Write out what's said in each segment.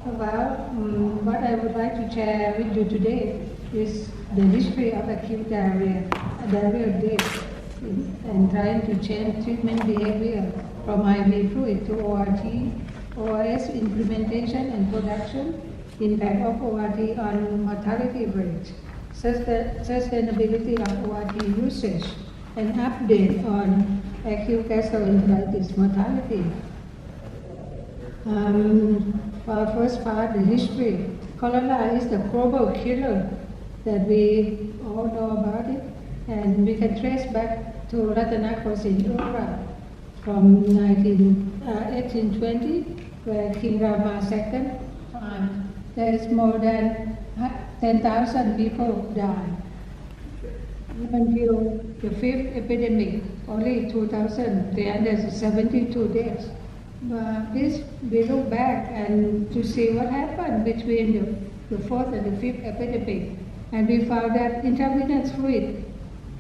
What I would like to share with you today is the history of acute diarrhea death, and trying to change treatment behavior from IV fluid to ORT, ORS implementation and production, impact of ORT on mortality rate, sustainability of ORT usage, and update on acute gastroenteritis mortality. For first part, the history. Cholera is the global killer that we all know about it, and we can trace back to Rattanakosin era from 1820, where King Rama II there is more than 10,000 people died. Until the fifth epidemic, only 2,372 deaths. This, we look back and to see what happened between the fourth and the fifth epidemic, and we found that intravenous fluid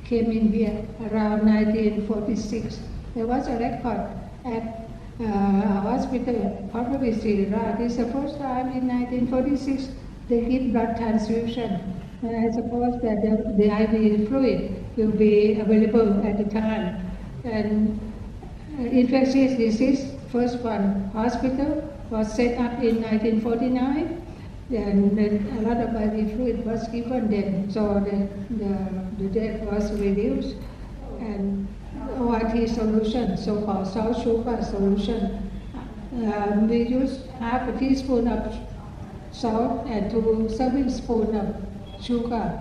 came in here around 1946. There was a record at a hospital, probably Srira. This is the first time in 1946 they give blood transfusion. And I suppose that the IV fluid will be available at the time. And infectious disease, first one, hospital was set up in 1949, and then a lot of IV fluid was given then, so the death was reduced. And ORT solution, so-called salt sugar solution, we use half a teaspoon of salt and 2 serving spoons of sugar.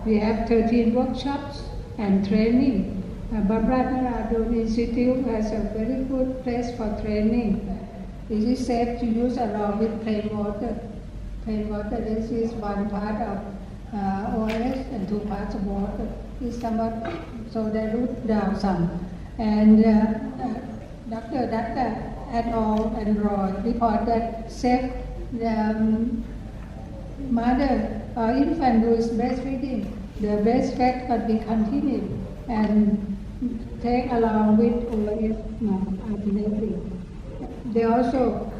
We have 13 workshops and training. Barbara Institute has a very good place for training. It is safe to use along with plain water. Plain water, this is one part of OS and 2 parts of water. It's somewhat, so they root down some. And Dr. et al. And Roy report that safe the mother or infant who is breastfeeding, the breast fat can be continued and take along with OS ultimately. They also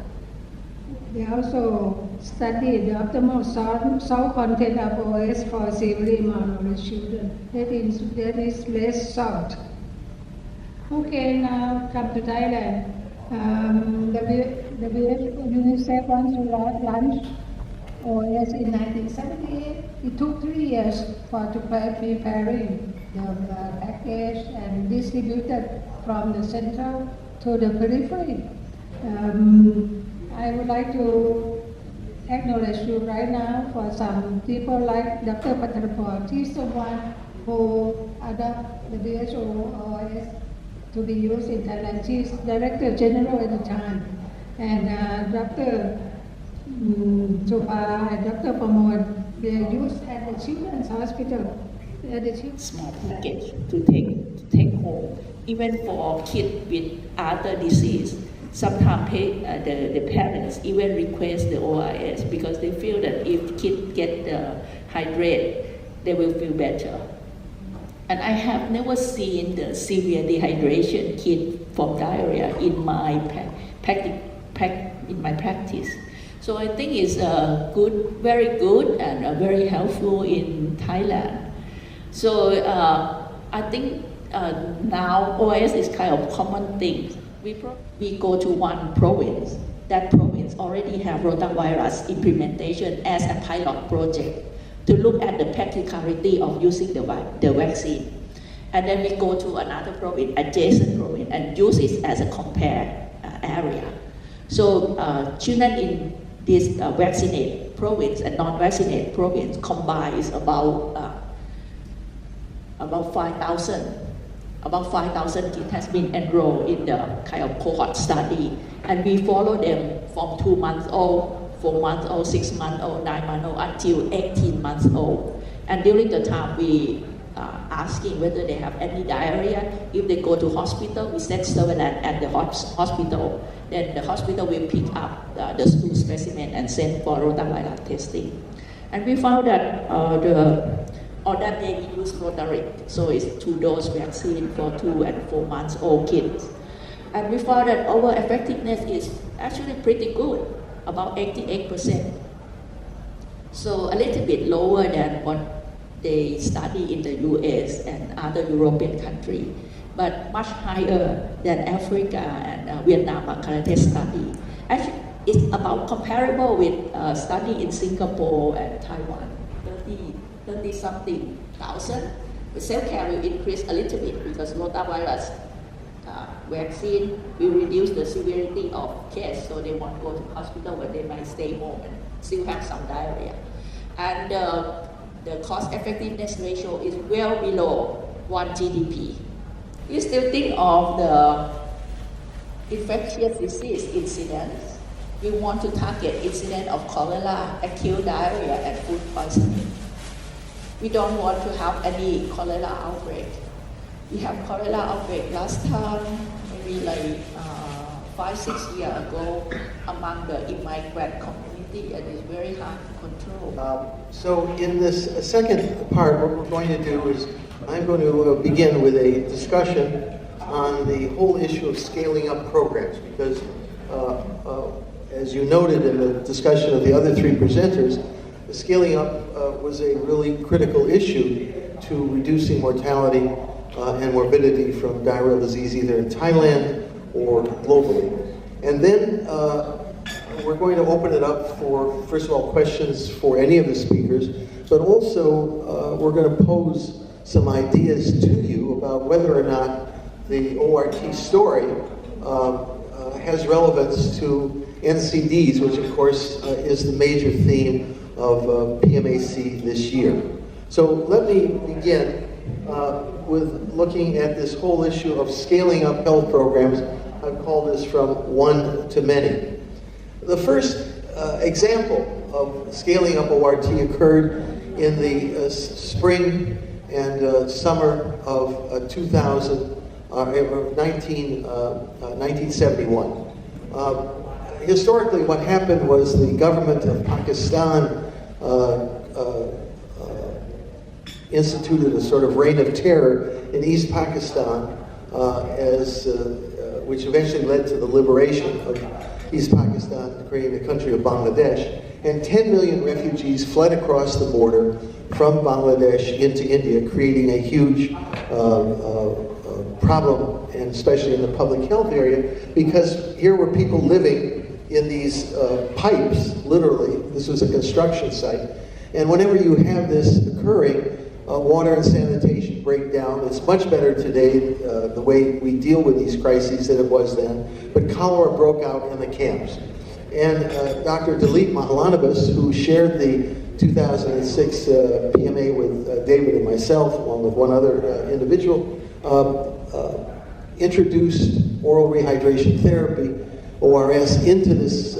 study the optimal salt content of OS for severely malnourished children. That is less salt. Okay, now come to Thailand. UNICEF wants to launch OS in 1978. It took 3 years to preparing the package and distributed from the central to the periphery. I would like to acknowledge you right now for some people like Dr. Patrapor. He's the one who adopted the WHO OS to be used in Thailand. She's Director General at the time. And Dr. Supa and Dr. Pramod, they are used at the Children's Hospital. Small package to take home, even for kids with other disease. Sometimes the parents even request the ORS because they feel that if kids get hydrated, they will feel better. And I have never seen the severe dehydration kit from diarrhea in my practice. So I think it's good, very good, and very helpful in Thailand. So I think now OS is kind of common thing. We go to one province. That province already have rotavirus implementation as a pilot project to look at the practicality of using the vaccine. And then we go to another province, adjacent province, and use it as a compare area. So children in this vaccinated province and non-vaccinated province combined is about 5,000. About 5,000 kids has been enrolled in the kind of cohort study, and we follow them from 2 months old, 4 months old, 6 months old, 9 months old, until 18 months old. And during the time, we asking whether they have any diarrhea. If they go to hospital, we set surveillance at the hospital. Then the hospital will pick up the stool specimen and send for rotavirus testing. And we found that on that day we use Rotaric, so it's 2-dose vaccine for 2 and 4 months old kids. And we found that our effectiveness is actually pretty good. about 88%. So a little bit lower than what they study in the US and other European countries, but much higher than Africa and Vietnam Bangladesh study. Actually, it's about comparable with study in Singapore and Taiwan, 30 something thousand. The self-care will increase a little bit because rotavirus vaccine will reduce the severity of case, so they won't go to hospital, but they might stay home and still have some diarrhea. And the cost effectiveness ratio is well below 1 GDP. You still think of the infectious disease incidents. We want to target incident of cholera, acute diarrhea, and food poisoning. We don't want to have any cholera outbreak. We have cholera outbreak last time, maybe like 5-6 years ago, among the immigrant community, and it's very hard to control. So in this second part, what we're going to do is I'm going to begin with a discussion on the whole issue of scaling up programs, because as you noted in the discussion of the other three presenters, the scaling up was a really critical issue to reducing mortality and morbidity from diarrheal disease either in Thailand or globally. And then we're going to open it up for, first of all, questions for any of the speakers, but also we're going to pose some ideas to you about whether or not the ORT story has relevance to NCDs, which of course is the major theme of PMAC this year. So let me begin with looking at this whole issue of scaling up health programs. I've called this from one to many. The first example of scaling up ORT occurred in the spring and summer of 1971. Historically, what happened was the government of Pakistan instituted a sort of reign of terror in East Pakistan, which eventually led to the liberation of East Pakistan, creating the country of Bangladesh. And 10 million refugees fled across the border from Bangladesh into India, creating a huge problem, and especially in the public health area, because here were people living in these pipes, literally. This was a construction site. And whenever you have this occurring, water and sanitation break down. It's much better today, the way we deal with these crises, than it was then. But cholera broke out in the camps. And Dr. Dilip Mahalanobis, who shared the 2006 PMA with David and myself, along with one other individual, introduced oral rehydration therapy, ORS, into this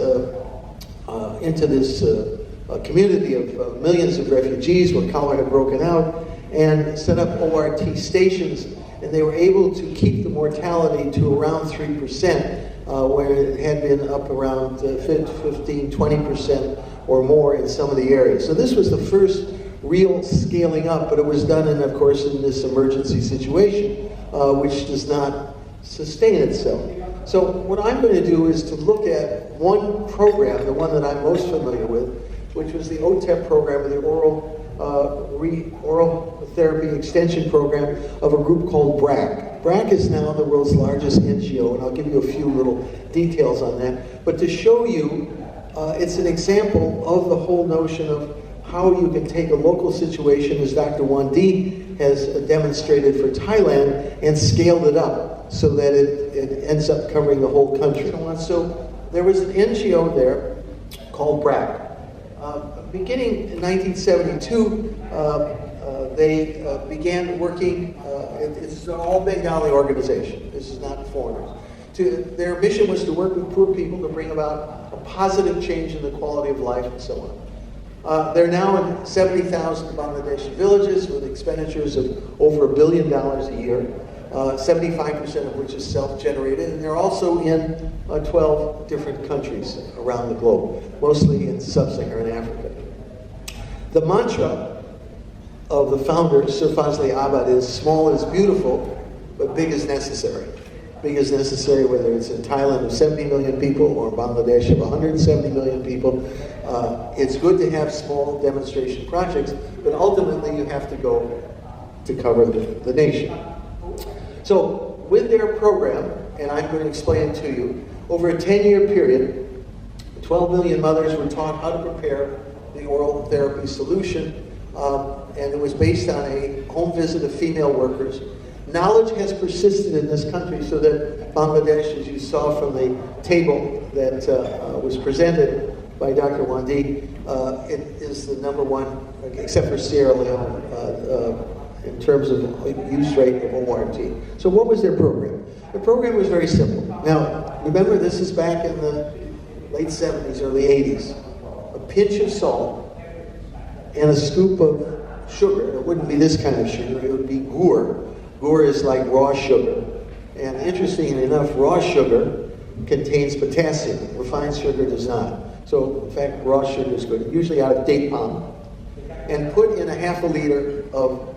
community of millions of refugees where cholera had broken out, and set up ORT stations, and they were able to keep the mortality to around 3%, where it had been up around 15, 20% or more in some of the areas. So this was the first real scaling up, but it was done, in, of course, in this emergency situation, which does not sustain itself. So what I'm going to do is to look at one program, the one that I'm most familiar with, which was the OTEP program, the oral therapy extension program of a group called BRAC. BRAC is now the world's largest NGO, and I'll give you a few little details on that. But to show you, it's an example of the whole notion of how you can take a local situation, as Dr. Wandi has demonstrated for Thailand, and scaled it up so that it ends up covering the whole country. So there was an NGO there called BRAC. Beginning in 1972, they began working, it's an all Bengali organization, this is not foreigners. Their mission was to work with poor people to bring about a positive change in the quality of life and so on. They're now in 70,000 Bangladeshi villages with expenditures of over $1 billion a year, 75% of which is self-generated, and they're also in 12 different countries around the globe, mostly in sub-Saharan Africa. The mantra of the founder, Sir Fazli Abad, is small is beautiful, but big is necessary. big as necessary, whether it's in Thailand of 70 million people or Bangladesh of 170 million people. It's good to have small demonstration projects, but ultimately you have to go to cover the nation. So with their program, and I'm going to explain it to you, over a 10-year period, 12 million mothers were taught how to prepare the oral therapy solution, and it was based on a home visit of female workers. Knowledge has persisted in this country so that Bangladesh, as you saw from the table that was presented by Dr. Wandi, it is the #1, except for Sierra Leone, in terms of use rate of ORT. So what was their program? The program was very simple. Now, remember, this is back in the late 70s, early 80s. A pinch of salt and a scoop of sugar. It wouldn't be this kind of sugar, it would be gur. Gur is like raw sugar. And interestingly enough, raw sugar contains potassium. Refined sugar does not. So, in fact, raw sugar is good. Usually out of date palm. And put in a half a liter of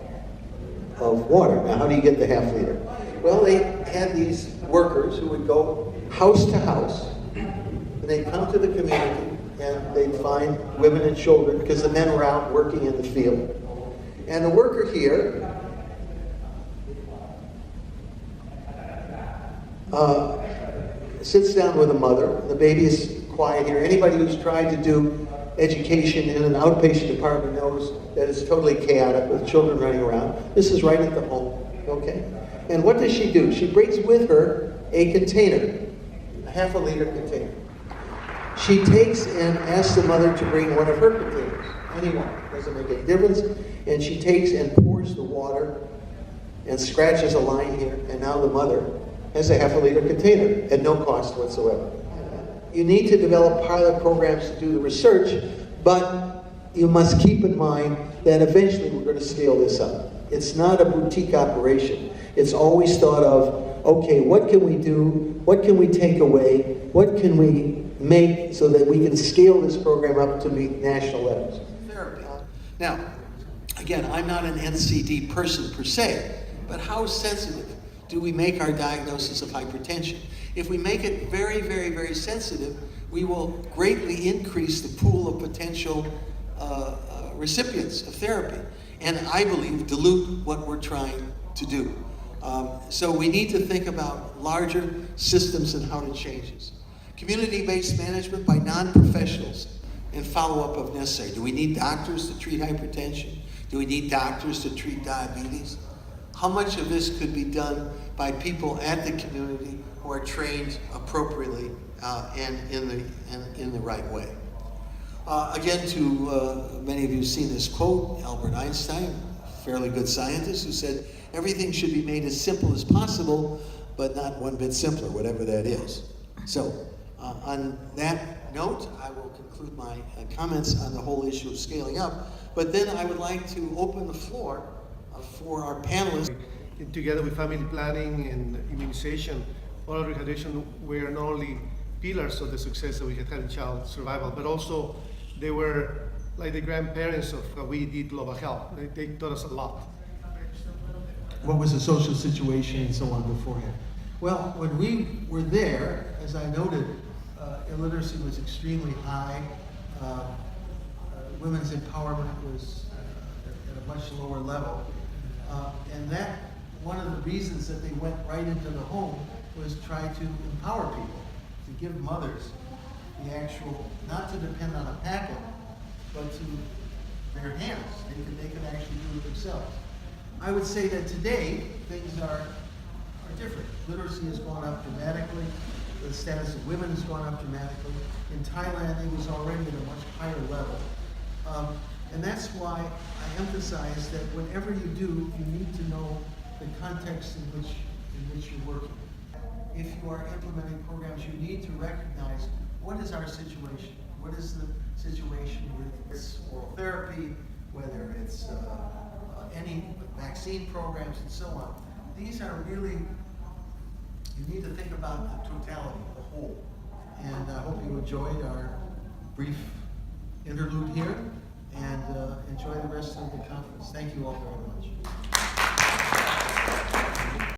water. Now, how do you get the half liter? Well, they had these workers who would go house to house, and they'd come to the community, and they'd find women and children, because the men were out working in the field. And the worker here sits down with a mother. The baby is quiet here. Anybody who's tried to do education in an outpatient department knows that it's totally chaotic with children running around. This is right at the home, okay? And what does she do? She brings with her a container, a half a liter container. She takes and asks the mother to bring one of her containers, any one, doesn't make any difference. And she takes and pours the water and scratches a line here, and now the mother has a half a liter container at no cost whatsoever. You need to develop pilot programs to do the research, but you must keep in mind that eventually we're going to scale this up. It's not a boutique operation. It's always thought of, okay, what can we do? What can we take away? What can we make so that we can scale this program up to meet national levels? Therapy. Now, again, I'm not an NCD person per se, but how sensitive do we make our diagnosis of hypertension? If we make it very, very, very sensitive, we will greatly increase the pool of potential recipients of therapy, and I believe dilute what we're trying to do. So we need to think about larger systems and how to change this. Community-based management by non-professionals and follow-up if necessary. Do we need doctors to treat hypertension? Do we need doctors to treat diabetes? How much of this could be done by people at the community who are trained appropriately and in the right way? Again, to many of you have seen this quote, Albert Einstein, a fairly good scientist, who said, everything should be made as simple as possible, but not one bit simpler, whatever that is. So, on that note, I will conclude my comments on the whole issue of scaling up, but then I would like to open the floor for our panelists. Together with family planning and immunization, oral rehydration were not only pillars of the success that we had in child survival, but also they were like the grandparents of how we did global health. They taught us a lot. What was the social situation and so on beforehand? Well, when we were there, as I noted, illiteracy was extremely high. Women's empowerment was at a much lower level. And that, one of the reasons that they went right into the home was try to empower people, to give mothers the actual, not to depend on a packet, but to their hands. They can actually do it themselves. I would say that today, things are different. Literacy has gone up dramatically. The status of women has gone up dramatically. In Thailand, it was already at a much higher level. And that's why I emphasize that whatever you do, you need to know the context in which you're working. If you are implementing programs, you need to recognize what is our situation. What is the situation with this oral therapy, whether it's any vaccine programs and so on. These are really, you need to think about the totality, the whole. And I hope you enjoyed our brief interlude here, and enjoy the rest of the conference. Thank you all very much.